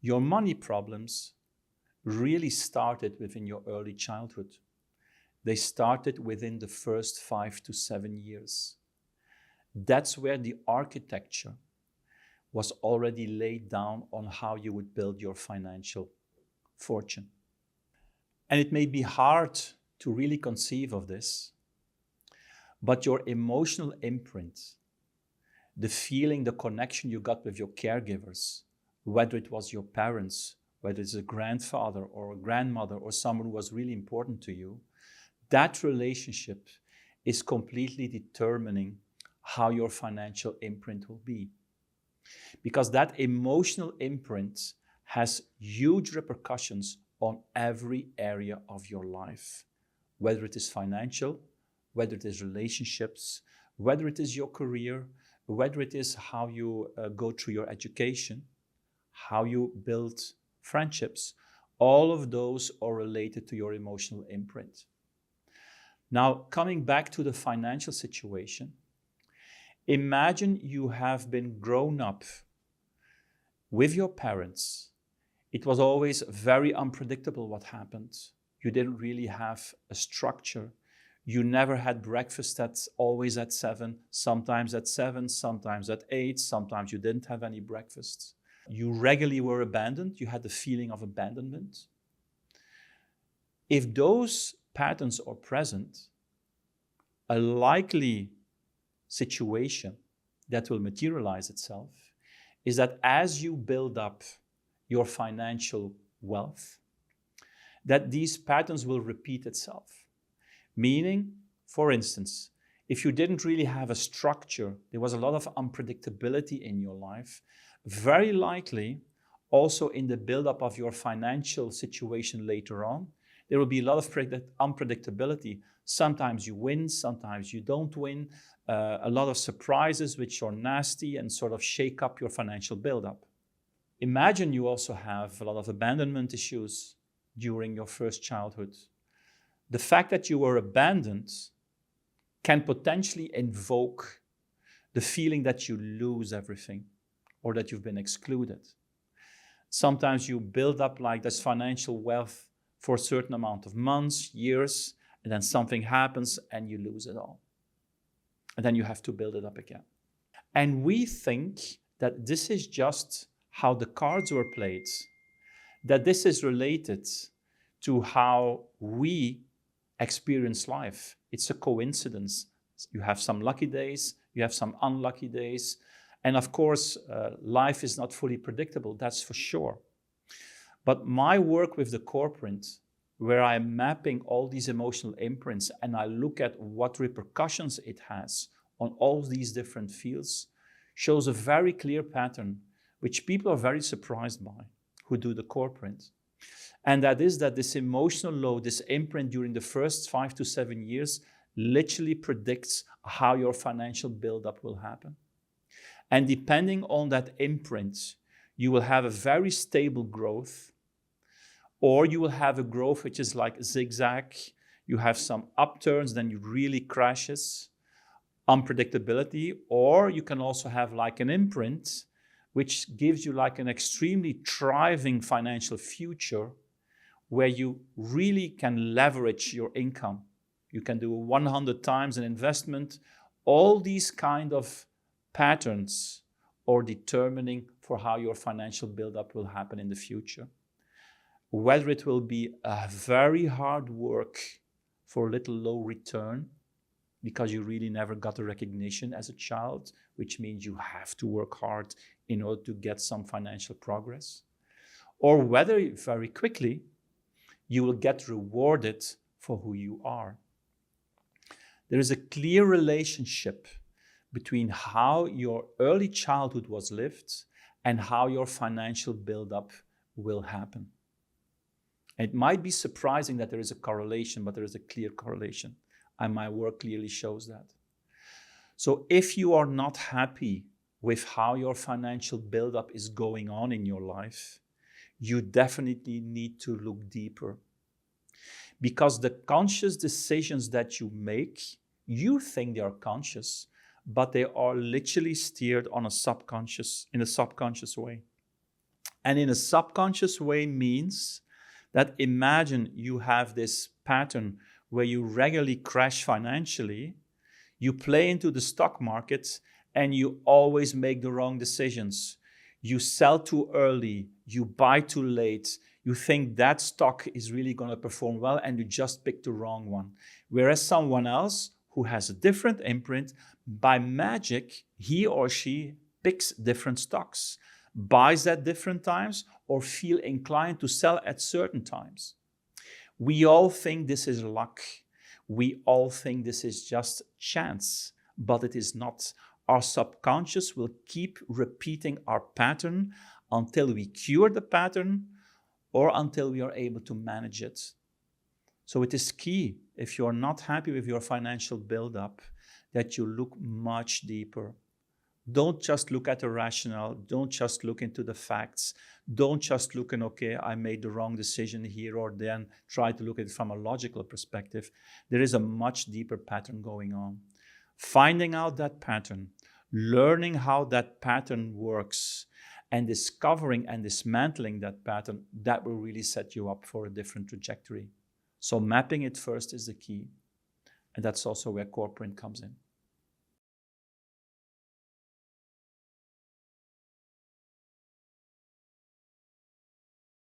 Your money problems really started within your early childhood. They started within the first 5 to 7 years. That's where the architecture was already laid down on how you would build your financial fortune. And it may be hard to really conceive of this, but your emotional imprint, the feeling, the connection you got with your caregivers, whether it was your parents, whether it's a grandfather or a grandmother or someone who was really important to you, that relationship is completely determining how your financial imprint will be. Because that emotional imprint has huge repercussions on every area of your life, whether it is financial, whether it is relationships, whether it is your career, whether it is how you go through your education, how you build friendships. All of those are related to your emotional imprint. Now, coming back to the financial situation, imagine you have been grown up with your parents. It was always very unpredictable what happened. You didn't really have a structure. You never had breakfast always at 7, sometimes at 7, sometimes at 8, sometimes you didn't have any breakfast. You regularly were abandoned. You had the feeling of abandonment. If those patterns are present, a likely situation that will materialize itself is that as you build up your financial wealth, that these patterns will repeat itself. Meaning, for instance, if you didn't really have a structure, there was a lot of unpredictability in your life, very likely also in the buildup of your financial situation later on, there will be a lot of unpredictability. Sometimes you win, sometimes you don't win, a lot of surprises which are nasty and sort of shake up your financial buildup. Imagine you also have a lot of abandonment issues during your first childhood. The fact that you were abandoned can potentially invoke the feeling that you lose everything or that you've been excluded. Sometimes you build up like this financial wealth for a certain amount of months, years, and then something happens and you lose it all. And then you have to build it up again. And we think that this is just how the cards were played, that this is related to how we experience life. It's a coincidence. You have some lucky days, you have some unlucky days, and of course, life is not fully predictable, that's for sure. But my work with the CorePrint, where I'm mapping all these emotional imprints and I look at what repercussions it has on all these different fields, shows a very clear pattern, which people are very surprised by who do the CorePrint. And that is that this emotional load, this imprint during the first 5 to 7 years literally predicts how your financial buildup will happen. And depending on that imprint, you will have a very stable growth, or you will have a growth which is like zigzag. You have some upturns, then you really crashes, unpredictability, or you can also have like an imprint which gives you like an extremely thriving financial future where you really can leverage your income. You can do 100 times an investment. All these kind of patterns are determining for how your financial buildup will happen in the future. Whether it will be a very hard work for a little low return, because you really never got the recognition as a child, which means you have to work hard in order to get some financial progress, or whether very quickly you will get rewarded for who you are. There is a clear relationship between how your early childhood was lived and how your financial buildup will happen. It might be surprising that there is a correlation, but there is a clear correlation, and my work clearly shows that. So if you are not happy with how your financial buildup is going on in your life, you definitely need to look deeper. Because the conscious decisions that you make, you think they are conscious, but they are literally steered on in a subconscious way. And in a subconscious way means that imagine you have this pattern where you regularly crash financially, you play into the stock market, and you always make the wrong decisions. You sell too early, you buy too late, you think that stock is really going to perform well, and you just pick the wrong one. Whereas someone else who has a different imprint, by magic, he or she picks different stocks, buys at different times, or feel inclined to sell at certain times. We all think this is luck. We all think this is just chance, but it is not. Our subconscious will keep repeating our pattern until we cure the pattern or until we are able to manage it. So it is key, if you're not happy with your financial buildup, that you look much deeper. Don't just look at the rationale. Don't just look into the facts. Don't just look and, okay, I made the wrong decision here or then. Try to look at it from a logical perspective. There is a much deeper pattern going on. Finding out that pattern, learning how that pattern works, and discovering and dismantling that pattern, that will really set you up for a different trajectory. So mapping it first is the key. And that's also where CorePrint comes in.